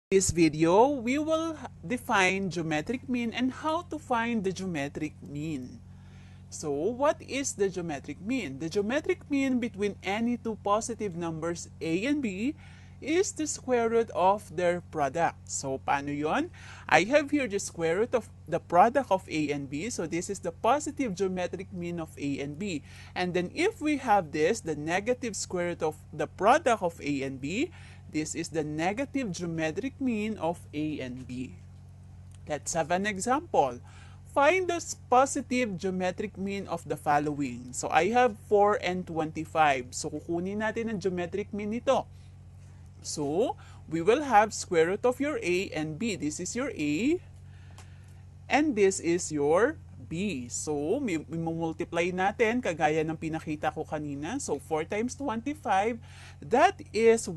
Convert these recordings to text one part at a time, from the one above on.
This video, we will define geometric mean and how to find the geometric mean. So, what is the geometric mean? The geometric mean between any two positive numbers a and b is the square root of their product. So, paano yon? I have here the square root of the product of a and b. So, this is the positive geometric mean of a and b. And then if we have this, the negative square root of the product of a and b, this is the negative geometric mean of a and b. Let's have an example. Find the positive geometric mean of the following. So, I have 4 and 25. So, kukunin natin ang geometric mean nito. So, we will have square root of your a and b. This is your a, and this is your b. So, multiply natin kagaya ng pinakita ko kanina. So, 4 times 25, that is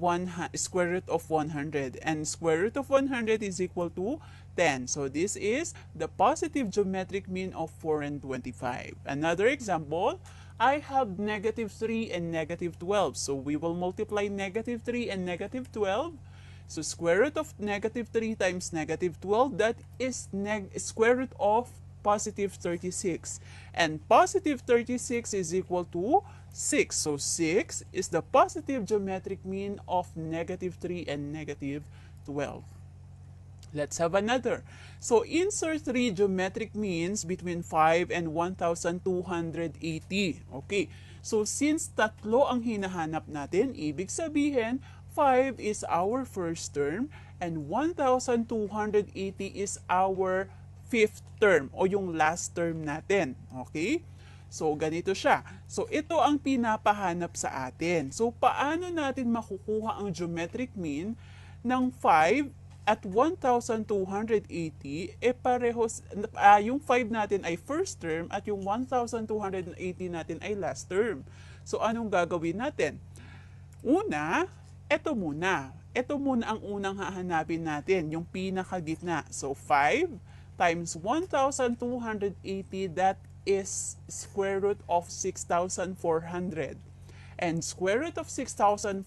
square root of 100. And square root of 100 is equal to 10. So, this is the positive geometric mean of 4 and 25. Another example, I have negative 3 and negative 12. So, we will multiply negative 3 and negative 12. So, square root of negative 3 times negative 12, that is square root of positive 36. And positive 36 is equal to 6. So, 6 is the positive geometric mean of negative 3 and negative 12. Let's have another. So, insert 3 geometric means between 5 and 1,280. Okay. So, since tatlo ang hinahanap natin, ibig sabihin, 5 is our first term and 1,280 is our fifth term o yung last term natin. Okay? So, ganito siya. So, ito ang pinapahanap sa atin. So, paano natin makukuha ang geometric mean ng 5 at 1,280, parehos, yung 5 natin ay first term at yung 1,280 natin ay last term. So, anong gagawin natin? Una, ito muna. Ito muna ang unang hahanapin natin, yung pinakagitna. So, 5 times 1,280, that is square root of 6,400. And square root of 6,400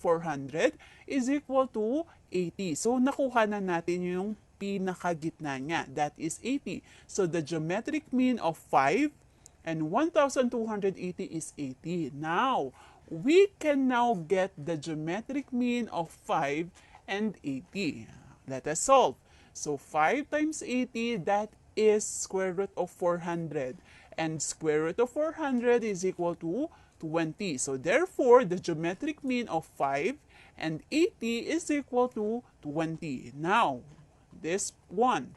is equal to 80. So, nakuha na natin yung pinakagitna niya. That is 80. So, the geometric mean of 5 and 1,280 is 80. Now, we can now get the geometric mean of 5 and 80. Let us solve. So, 5 times 80, that is square root of 400. And square root of 400 is equal to 20. So, therefore, the geometric mean of 5 and 80 is equal to 20. Now, this one.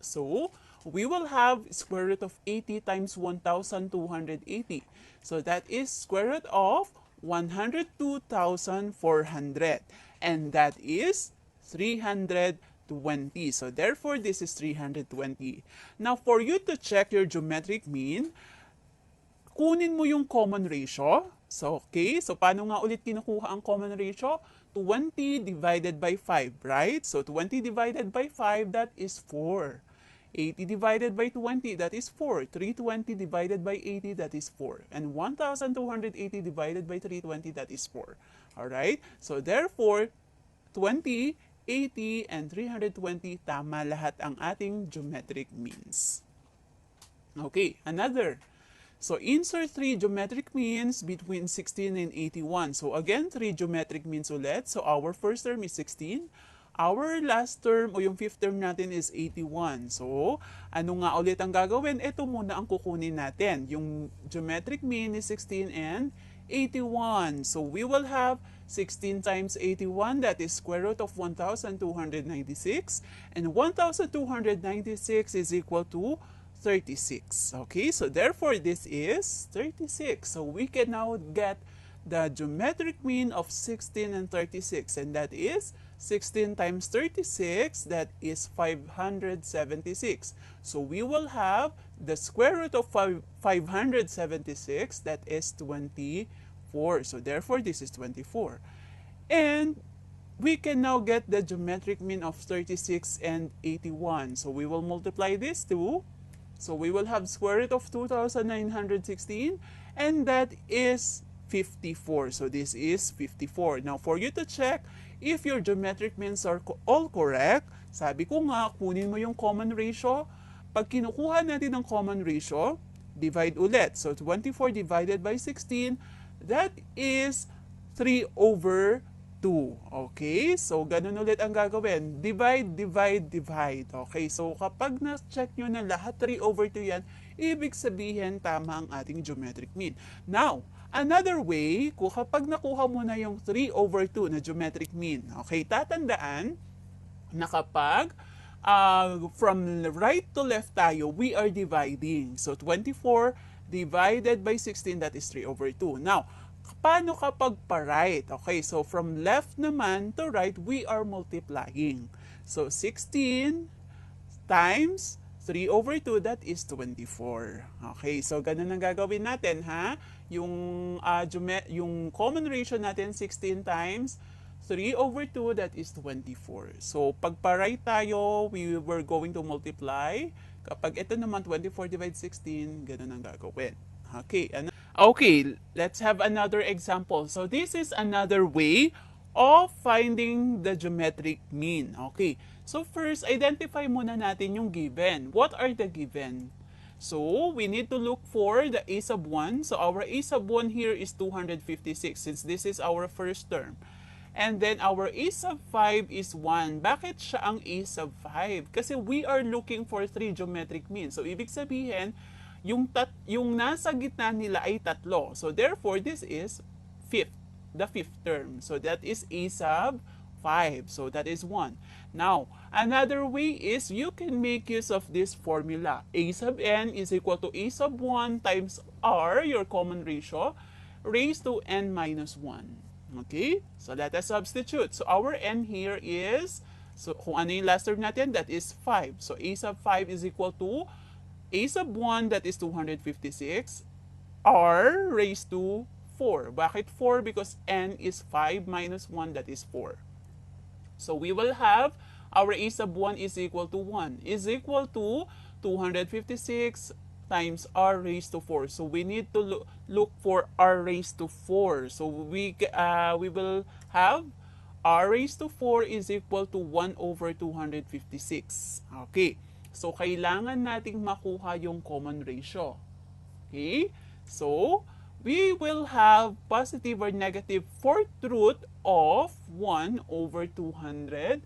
So, we will have square root of 80 times 1,280. So, that is square root of 102,400. And that is 320. So, therefore, this is 320. Now, for you to check your geometric mean, kunin mo yung common ratio. So, okay. So, paano nga ulit kinukuha ang common ratio? 20 divided by 5, right? So, 20 divided by 5, that is 4. 80 divided by 20, that is 4. 320 divided by 80, that is 4. And 1,280 divided by 320, that is 4. Alright? So, therefore, 20, 80, and 320, tama lahat ang ating geometric means. Okay, another. So, insert 3 geometric means between 16 and 81. So, again, 3 geometric means ulit. So, our first term is 16. Our last term o yung fifth term natin is 81. So, ano nga ulit ang gagawin? Ito muna ang kukunin natin. Yung geometric mean is 16 and 81. So, we will have 16 times 81, that is square root of 1,296. And 1,296 is equal to 36. Okay, so therefore this is 36. So we can now get the geometric mean of 16 and 36, and that is 16 times 36, that is 576. So we will have the square root of 576, that is 24. So therefore this is 24. And we can now get the geometric mean of 36 and 81. So we will multiply these two. So we will have square root of 2,916, and that is 54. So this is 54. Now, for you to check if your geometric means are all correct, sabi ko nga, kunin mo yung common ratio. Pag kinukuha natin ang common ratio, divide ulit. So 24 divided by 16, that is 3 over 2. Okay? So, ganun ulit ang gagawin. Divide, divide, divide. Okay? So, kapag na-check nyo na lahat 3 over 2 yan, ibig sabihin tama ang ating geometric mean. Now, another way, kung kapag nakuha mo na yung 3 over 2 na geometric mean, okay, tatandaan na kapag from right to left tayo, we are dividing. So, 24 divided by 16, that is 3 over 2. Now, paano kapag pa-right? Okay, so from left naman to right, we are multiplying. So, 16 times 3 over 2, that is 24. Okay, so ganun ang gagawin natin, ha? Yung common ratio natin, 16 times 3 over 2, that is 24. So, pag pa-right tayo, we were going to multiply. Kapag ito naman, 24 divided 16, ganun ang gagawin. Okay, okay, let's have another example. So, this is another way of finding the geometric mean. Okay, so first, identify muna natin yung given. What are the given? So, we need to look for the a sub 1. So, our a sub 1 here is 256 since this is our first term. And then, our a sub 5 is 1. Bakit siya ang a sub 5? Kasi we are looking for 3 geometric means. So, ibig sabihin, yung nasa gitna nila ay 3. So, therefore, this is the fifth term. So, that is a sub 5. So, that is 1. Now, another way is you can make use of this formula. A sub n is equal to a sub 1 times r, your common ratio, raised to n minus 1. Okay? So, let us substitute. So, our n here is, so kung ano yung last term natin, that is 5. So, a sub 5 is equal to a sub 1, that is 256, r raised to 4. Bakit 4? Because n is 5 minus 1, that is 4. So, we will have our a sub 1 is equal to 1, is equal to 256 times r raised to 4. So, we need to look for r raised to 4. So, we will have r raised to 4 is equal to 1 over 256. Okay. So, kailangan nating makuha yung common ratio. Okay? So, we will have positive or negative fourth root of 1 over 256.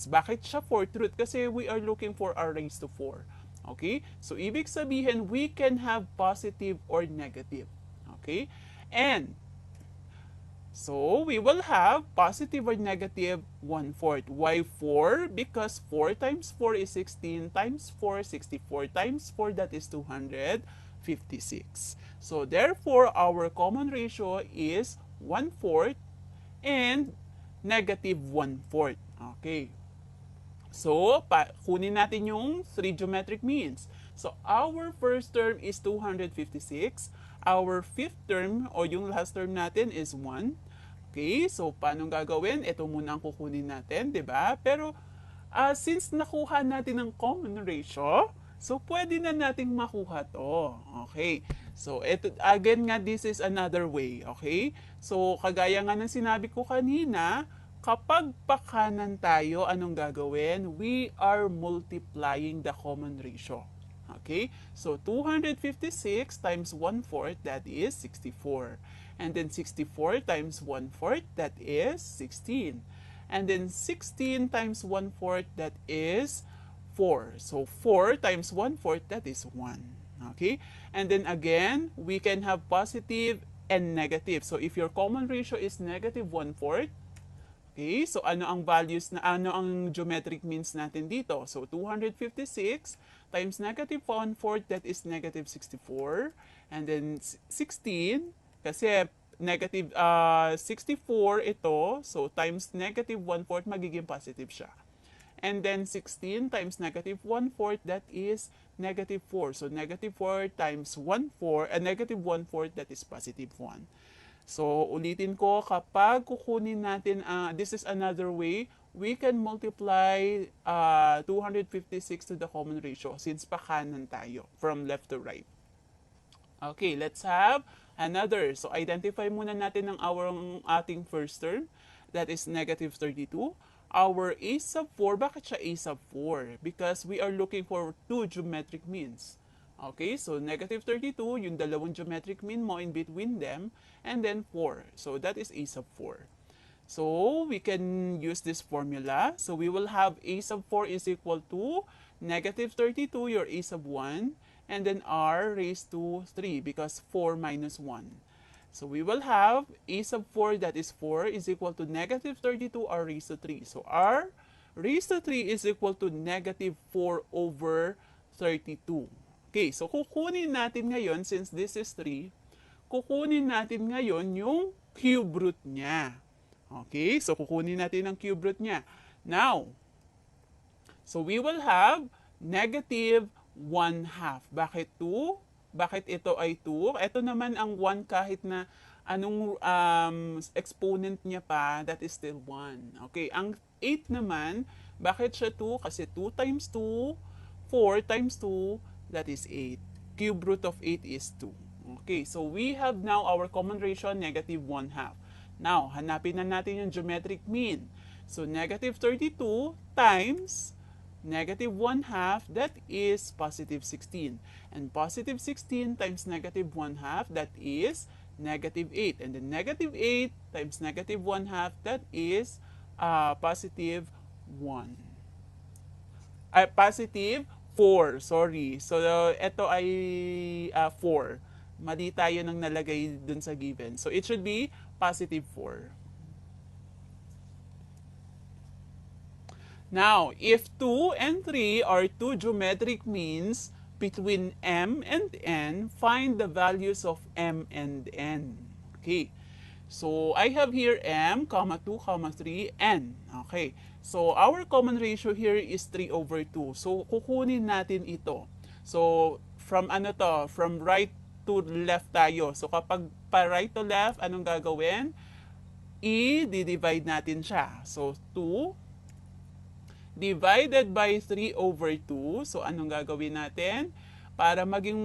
Bakit siya fourth root? Kasi we are looking for r raised to 4. Okay? So, ibig sabihin, we can have positive or negative. Okay? And, so, we will have positive or negative 1/4. Why 4? Because 4 times 4 is 16 times 4, 64 times 4, that is 256. So, therefore, our common ratio is 1/4 and negative 1/4. Okay. So, kunin natin yung 3 geometric means. So, our first term is 256. Our fifth term o yung last term natin is 1. Okay, so paano gagawin? Ito muna ang kukunin natin, di ba? Pero since nakuha natin ang common ratio, so pwede na nating makuha to. Okay, so ito, again nga, this is another way. Okay, so kagaya nga ng sinabi ko kanina, kapag pakanan tayo, anong gagawin? We are multiplying the common ratio. Okay, so 256 times 1/4, that is 64. And then 64 times 1/4, that is 16. And then 16 times 1/4, that is 4. So 4 times 1/4, that is 1. Okay, and then again, we can have positive and negative. So if your common ratio is negative 1/4, okay, so ano ang values na, ano ang geometric means natin dito? So 256 times negative 1/4, that is negative 64. And then 16, kasi negative 64 ito, so times negative 1/4, magiging positive siya. And then 16 times negative 1/4, that is negative 4. So negative 4 times 1/4, negative 1/4, that is positive 1. So, ulitin ko, kapag kukunin natin, this is another way, we can multiply 256 to the common ratio since pakanan tayo from left to right. Okay, let's have Another, so identify muna natin ang ating first term, that is negative 32. Our a sub 4, bakit siya a sub 4? Because we are looking for two geometric means. Okay, so negative 32, yung dalawang geometric mean mo in between them, and then 4. So that is a sub 4. So we can use this formula. So we will have a sub 4 is equal to negative 32, your a sub 1, and then r raised to 3 because 4 minus 1. So we will have a sub 4, that is 4, is equal to negative 32 r raised to 3. So r raised to 3 is equal to negative 4 over 32. Okay, so kukunin natin ngayon, since this is 3, kukunin natin ngayon yung cube root niya. Okay, so kukunin natin ang cube root niya. Now, so we will have negative 1/2. Bakit 2? Bakit ito ay 2? Ito naman ang 1 kahit na anong exponent niya pa, that is still 1. Okay, ang 8 naman, bakit siya 2? Kasi 2 times 2, 4 times 2, that is 8. Cube root of 8 is 2. Okay, so we have now our common ratio, negative 1/2. Now, hanapin na natin yung geometric mean. So, negative 32 times negative 1/2, that is positive 16. And positive 16 times negative 1/2, that is negative 8. And then negative 8 times negative 1/2, that is positive 1. Positive 4, sorry. So, ito ay 4. Mali tayo nang nalagay dun sa given. So, it should be positive 4. Now, if 2 and 3 are two geometric means between m and n, find the values of m and n. Okay. So, I have here m, 2, 3, n. Okay. So, our common ratio here is 3 over 2. So, kukunin natin ito. So, from from right to left tayo. So, kapag pa right to left, anong gagawin? I-divide natin siya. So, 2 divided by 3 over 2. So, anong gagawin natin? Para maging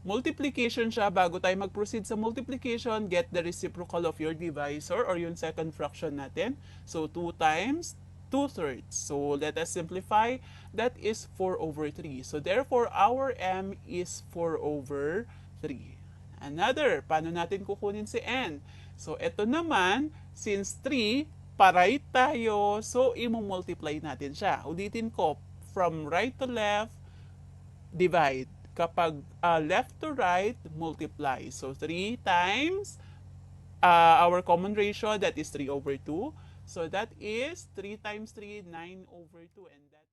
multiplication siya, bago tayo mag-proceed sa multiplication, get the reciprocal of your divisor or yung second fraction natin. So, 2 times 2/3. So, let us simplify. That is 4 over 3. So, therefore, our m is 4 over 3. Another, paano natin kukunin si n? So, ito naman, since 3, pa-right tayo, so, i-multiply natin siya. Ulitin ko, from right to left, divide. Kapag left to right, multiply. So, 3 times our common ratio, that is 3 over 2. So, that is 3 times 3, 9 over 2. And that